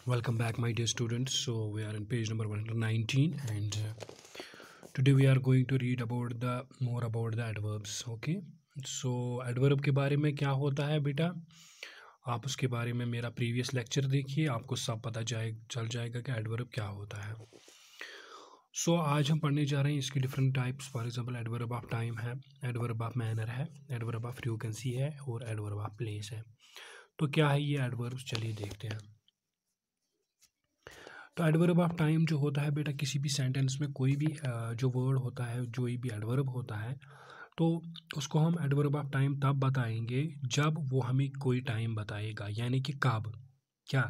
Welcome back, my dear students. So we are in page number 119, and today we are going to read about the more about the adverbs. Okay. So adverb के बारे में क्या होता है बेटा, आप उसके बारे में मेरा प्रीवियस लेक्चर देखिए, आपको सब पता चल जाएगा कि एडवर्ब क्या होता है। सो आज हम पढ़ने जा रहे हैं इसकी different types. For example adverb of time है, एडवर्ब ऑफ मैनर है, एडवर्ब ऑफ फ्रीक्वेंसी है और एडवर्ब ऑफ प्लेस है। तो क्या है ये एडवर्ब्स, चलिए देखते हैं। तो एडवर्ब ऑफ टाइम जो होता है बेटा, किसी भी सेंटेंस में कोई भी जो वर्ड होता है, जो भी एडवर्ब होता है, तो उसको हम एडवर्ब ऑफ टाइम तब बताएंगे जब वो हमें कोई टाइम बताएगा, यानी कि कब, क्या,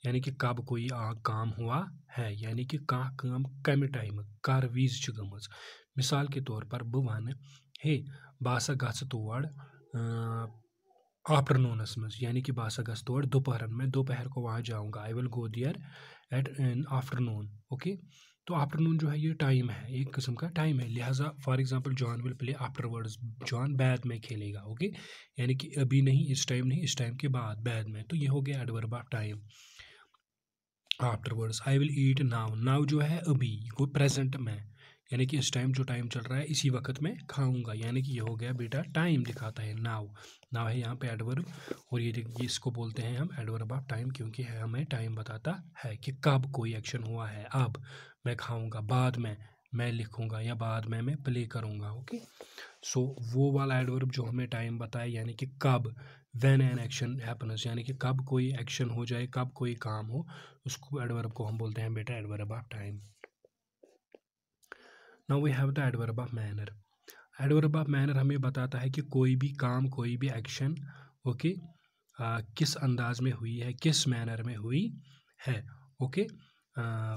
यानी कि कब कोई काम हुआ है, यानी कि काम कम टाइम कर वीज छ गमज। मिसाल के तौर पर बह वन हे बह हसा गछ तोड़ आफ्टरनूनस मज, यानी कि बह हसा गछ तोड़ दोपहर में, दोपहर को वहाँ जाऊँगा। I will go there at in afternoon. Okay, तो आफ्टरनून जो है ये टाइम है, एक किस्म का टाइम है। लिहाजा for example John will play afterwards, John बाद में खेलेगा। ओके, यानी कि अभी नहीं, इस टाइम नहीं, इस टाइम के बाद, बाद में। तो ये हो गया adverb of time. Afterwards I will eat now, now जो है अभी, को प्रेजेंट में, यानी कि इस टाइम जो टाइम चल रहा है इसी वक्त में खाऊंगा, यानी कि ये हो गया बेटा टाइम दिखाता है। नाउ, नाउ है यहाँ पे एडवर्ब, और ये इसको बोलते हैं हम एडवर्ब ऑफ टाइम, क्योंकि हमें टाइम बताता है कि कब कोई एक्शन हुआ है। अब मैं खाऊंगा, बाद में मैं लिखूंगा, या बाद में मैं प्ले करूंगा। ओके, सो वो वाला एडवर्ब जो हमें टाइम बताए, यानी कि कब, व्हेन एन एक्शन हैपन्स, यानी कि कब कोई एक्शन हो जाए, कब कोई काम हो, उसको एडवर्ब को हम बोलते हैं बेटा adverb of time. Now we have the adverb of manner. Adverb of manner हमें बताता है कि कोई भी काम, कोई भी एक्शन, ओके, किस अंदाज में हुई है, किस मैनर में हुई है। ओके,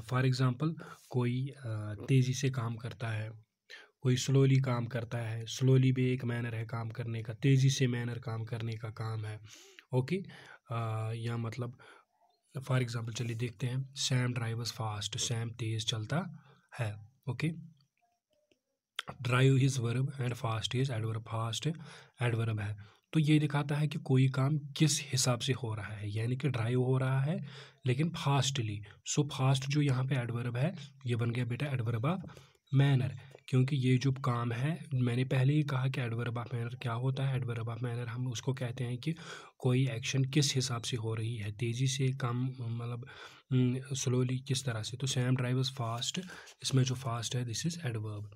फॉर एग्जांपल कोई तेज़ी से काम करता है, कोई स्लोली काम करता है। स्लोली भी एक मैनर है काम करने का, तेज़ी से मैनर काम करने का काम है। ओके, या मतलब फॉर एग्जांपल चलिए देखते हैं, सैम ड्राइवर्स फास्ट, सैम तेज़ चलता है। Okay, drive is verb and fast is adverb, fast adverb है। तो ये दिखाता है कि कोई काम किस हिसाब से हो रहा है, यानी कि ड्राइव हो रहा है लेकिन फास्टली। सो फास्ट जो यहाँ पे एडवर्ब है, ये बन गया बेटा एडवर्ब ऑफ मैनर, क्योंकि ये जो काम है, मैंने पहले ही कहा कि एडवर्ब ऑफ मैनर क्या होता है। एडवर्ब ऑफ मैनर हम उसको कहते हैं कि कोई एक्शन किस हिसाब से हो रही है, तेज़ी से, कम, मतलब स्लोली, किस तरह से। तो सैम ड्राइवर्स फास्ट, इसमें जो फास्ट है this is adverb.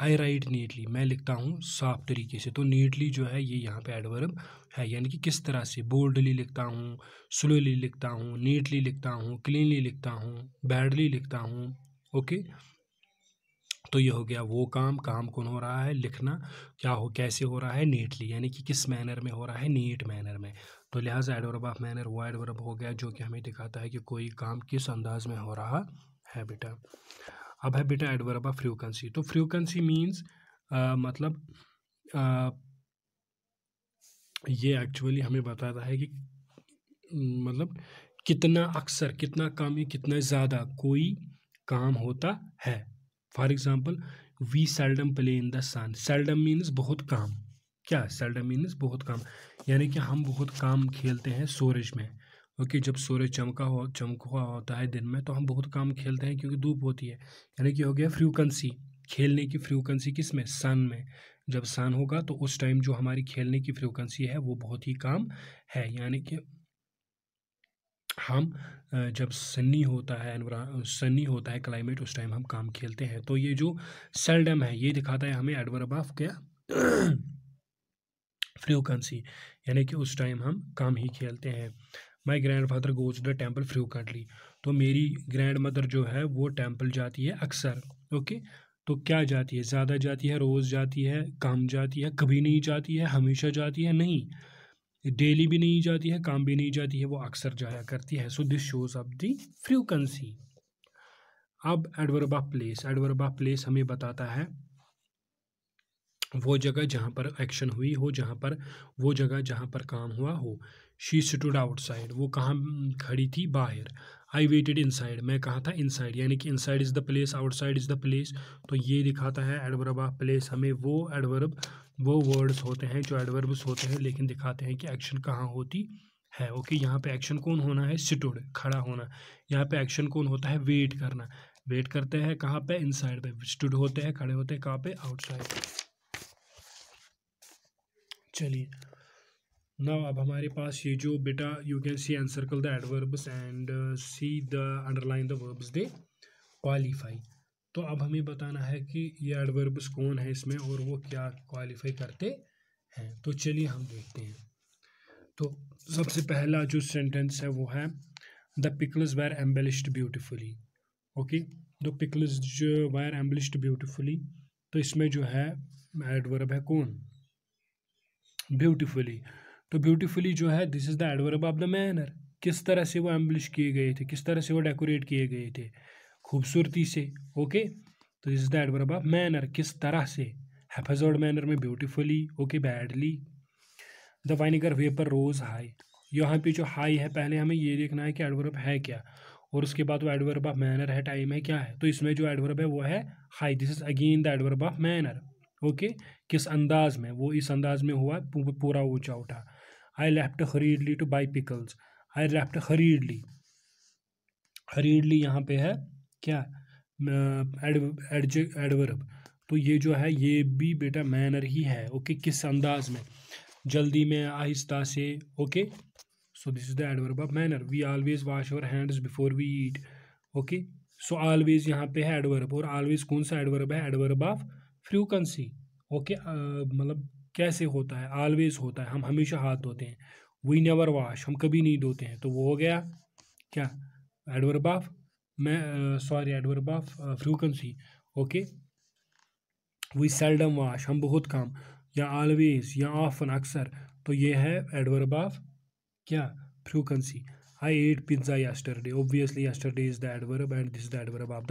I right neatly, मैं लिखता हूँ साफ तरीके से। तो नीटली जो है ये यहाँ पे एडवर्ब है, यानी कि किस तरह से, बोल्डली लिखता हूँ, स्लोली लिखता हूँ, नीटली लिखता हूँ, क्लीनली लिखता हूँ, बैडली लिखता हूँ। ओके, तो ये हो गया वो काम, काम कौन हो रहा है, लिखना, क्या हो, कैसे हो रहा है, नीटली, यानी कि किस मैनर में हो रहा है, नीट मैनर में। तो लिहाजा एडवर्ब ऑफ मैनर वो एडवर्ब हो गया जो कि हमें दिखाता है कि कोई काम किस अंदाज में हो रहा है बेटा। अब है बेटा एडवर्ब ऑफ फ्रीक्वेंसी। तो फ्रीक्वेंसी मीन्स मतलब ये एक्चुअली हमें बताता है कि मतलब कितना अक्सर, कितना कम या कितना ज़्यादा कोई काम होता है। For example we seldom play in the sun, seldom means बहुत कम, क्या, सेल्डम मीन्स बहुत कम, यानी कि हम बहुत कम खेलते हैं सूरज में। ओके, जब सूरज चमका हुआ होता है दिन में, तो हम बहुत कम खेलते हैं क्योंकि धूप होती है, यानी कि हो गया फ्रीक्वेंसी, खेलने की फ्रीक्वेंसी किस में, सन में। जब सन होगा तो उस टाइम जो हमारी खेलने की फ्रीक्वेंसी है वो बहुत ही कम है, यानी कि हम जब सनी होता है, सनी होता है क्लाइमेट, उस टाइम हम काम खेलते हैं। तो ये जो सेल्डम है ये दिखाता है हमें एडवर्ब ऑफ क्या, फ्रीक्वेंसी, यानी कि उस टाइम हम कम ही खेलते हैं। My grandfather goes to the temple frequently, तो मेरी ग्रैंड मदर जो है वो टेम्पल जाती है अक्सर। ओके, तो क्या जाती है, ज़्यादा जाती है, रोज़ जाती है, कम जाती है, कभी नहीं जाती है, हमेशा जाती है, नहीं, डेली भी नहीं जाती है, काम भी नहीं जाती है, वो अक्सर जाया करती है। So this shows of the frequency. अब adverb of place, adverb of place हमें बताता है वो जगह जहाँ पर एक्शन हुई हो, जहाँ पर, वो जगह जहाँ पर काम हुआ हो। शी स्टूड आउटसाइड, वो कहाँ खड़ी थी, बाहर। आई वेटेड इनसाइड, मैं कहाँ था, इनसाइड, यानी कि inside is the place, outside is the place. तो ये दिखाता है एडवर्ब ऑफ प्लेस हमें वो एडवर्ब, वो वर्ड्स होते हैं जो एडवर्ब्स होते हैं लेकिन दिखाते हैं कि एक्शन कहाँ होती है। ओके, यहाँ पे एक्शन कौन होना है, स्टूड, खड़ा होना। यहाँ पे एक्शन कौन होता है, वेट करना। वेट करते हैं कहाँ पे, इनसाइड पे। स्टूड होते हैं, खड़े होते हैं कहाँ पे, आउटसाइड। चलिए नाउ अब हमारे पास ये जो बेटा you can see encircle the adverbs and see the underline the verbs they qualify. तो अब हमें बताना है कि ये एडवर्ब्स कौन है इसमें और वो क्या क्वालिफाई करते हैं। तो चलिए हम देखते हैं। तो सबसे पहला जो सेंटेंस है वो है the pickles were embellished beautifully. Okay, the pickles जो वेर एम्बेलिश्ड ब्यूटिफुली, तो इसमें जो है एडवर्ब है कौन, ब्यूटिफुली। तो ब्यूटीफुली जो है this is the adverb of the manner. किस तरह से वो एम्बलिश किए गए थे, किस तरह से वो डेकोरेट किए गए थे, खूबसूरती से। ओके, तो this is the adverb of manner, किस तरह से, हैफेजर्ड मैनर में beautifully, okay badly. The vinegar vapour rose high, यहाँ पे जो हाई है पहले हमें ये देखना है कि एडवर्ब है क्या, और उसके बाद वो एडवर्ब ऑफ मैनर है, टाइम है क्या है। तो इसमें जो एडवर्ब है वो है high, this is again the adverb of manner. Okay, किस अंदाज में, वो इस अंदाज में हुआ, पूरा ऊंचा उठा। I left हरीडली two by pickles, I left हरीडली, हरीडली यहाँ पे है क्या, एडवर्ब। तो ये जो है ये भी बेटा मैनर ही है। ओके, किस अंदाज में, जल्दी में, आहिस्ता से। Okay, so this is the adverb of manner. We always wash our hands before we eat. Okay, so always यहाँ पे है एडवर्ब, और ऑलवेज कौन सा एडवर्ब है, एडवर्ब ऑफ फ्रीक्वेंसी। ओके, मतलब कैसे होता है, ऑलवेज होता है, हम हमेशा हाथ धोते हैं। वी नेवर वॉश, हम कभी नहीं धोते हैं, तो वो हो गया क्या, adverb of sorry adverb of frequency. Okay, we seldom wash, हम बहुत कम, या ऑलवेज या ऑफन अक्सर, तो ये है एडवर्ब ऑफ क्या, frequency. I ate pizza yesterday, obviously yesterday is the adverb and this is the adverb of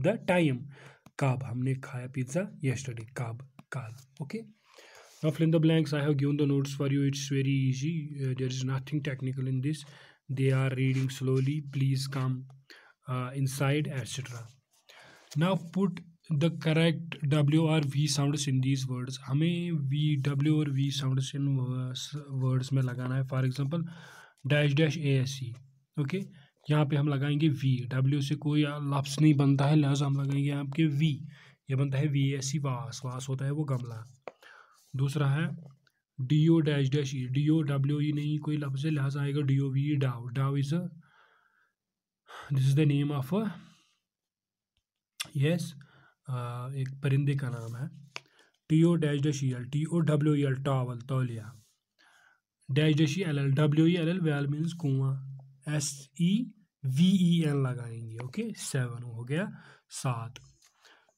the time। कब हमने खाया पिज्जा, yesterday, कब, कल। okay, now fill in the blanks, I have given the notes for you, it's very easy, there is nothing technical in this, they are reading slowly, please come inside, etc. now put the correct W or V sounds in these words। हमें V, W और V sounds in words में लगाना है। For example dash dash ASE। Okay, यहाँ पे हम लगाएंगे V, W से कोई लफ्स नहीं बनता है, लिहाजा हम लगाएंगे यहाँ पे V। ये बनता है VASE, वास, वास होता है वो गमला। दूसरा है DO dash dash E, DO WE नहीं कोई लफ्ज है, लिहाजा आएगा DOVE, dove. Dove is this is the name of yes, एक परिंदे का नाम है। TO dash dash EL, TOWEL, towel, तौलिया। Dash dash ELL, WELL, well means कुआं, SEVEN लगाएंगे। ओके, 7 हो गया, 7।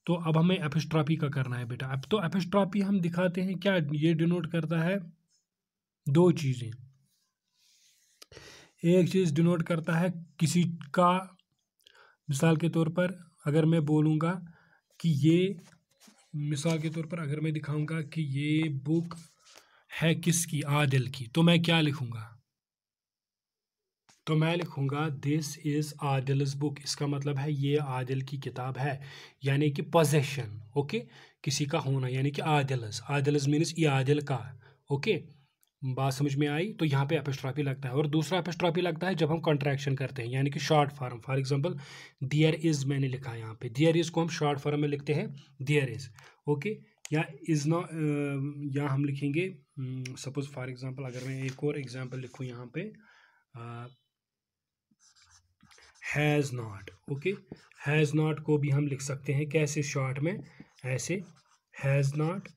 तो अब हमें एपिस्ट्रॉपी का करना है बेटा। अब तो एपिस्ट्रॉपी हम दिखाते हैं क्या, ये डिनोट करता है दो चीज़ें। एक चीज़ डिनोट करता है किसी का, मिसाल के तौर पर अगर मैं बोलूँगा कि ये, मिसाल के तौर पर अगर मैं दिखाऊंगा कि ये बुक है किसकी, आदिल की, तो मैं क्या लिखूंगा, तो मैं लिखूंगा दिस इज आदिल्स बुक। इसका मतलब है ये आदिल की किताब है, यानी कि पोजेशन। ओके, किसी का होना, यानी कि आदिल्स, आदिल्स मीन्स ये आदिल का। ओके, बात समझ में आई। तो यहाँ पे एपिस्ट्रॉफी लगता है। और दूसरा एपिस्ट्रॉफी लगता है जब हम कॉन्ट्रैक्शन करते हैं, यानी कि short form. For example there is, मैंने लिखा है यहाँ पे, देयर इज को हम शॉर्ट फॉर्म में लिखते हैं देयर इज। ओके, या इज नॉट, या हम लिखेंगे सपोज फॉर एग्जांपल अगर मैं एक और एग्जांपल लिखूँ यहाँ पे, has not. Okay, has not को भी हम लिख सकते हैं कैसे, शॉर्ट में, ऐसे, हैज़ नॉट,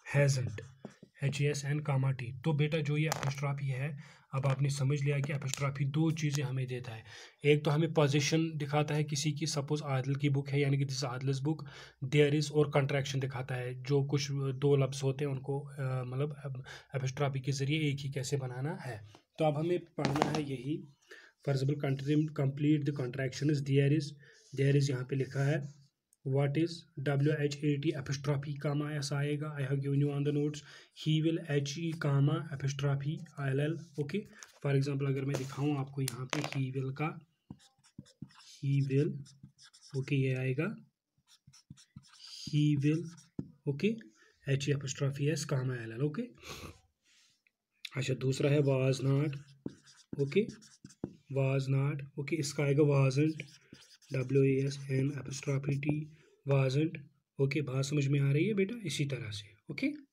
हैज़ंट, HASN, T। तो बेटा जो ये एपिस्ट्रॉफी है, अब आपने समझ लिया कि एपिस्ट्रॉफी दो चीज़ें हमें देता है। एक तो हमें पोजीशन दिखाता है किसी की, सपोज आदिल की बुक है, यानी कि this Adil's book, there is, और कंट्रैक्शन दिखाता है, जो कुछ दो लफ्ज़ होते हैं उनको मतलब एपिस्ट्रॉफी के जरिए एक ही कैसे बनाना है। तो अब हमें पढ़ना है यही। For example complete the contraction is there is, there is यहाँ पे लिखा है what is WHAT apostrophe comma S आएगा। I have given you on the notes, he will HE comma apostrophe ILL। Okay, for example अगर मैं दिखाऊं आपको यहाँ पे he will का, he will, ओके, ये आएगा he will, okay, HE apostrophe S comma ILL। Okay, अच्छा, दूसरा है was not, okay, was not, okay, इसका आएगा वाजंट, WASNT, वाजंट, ओके, बात समझ में आ रही है बेटा, इसी तरह से, ओके।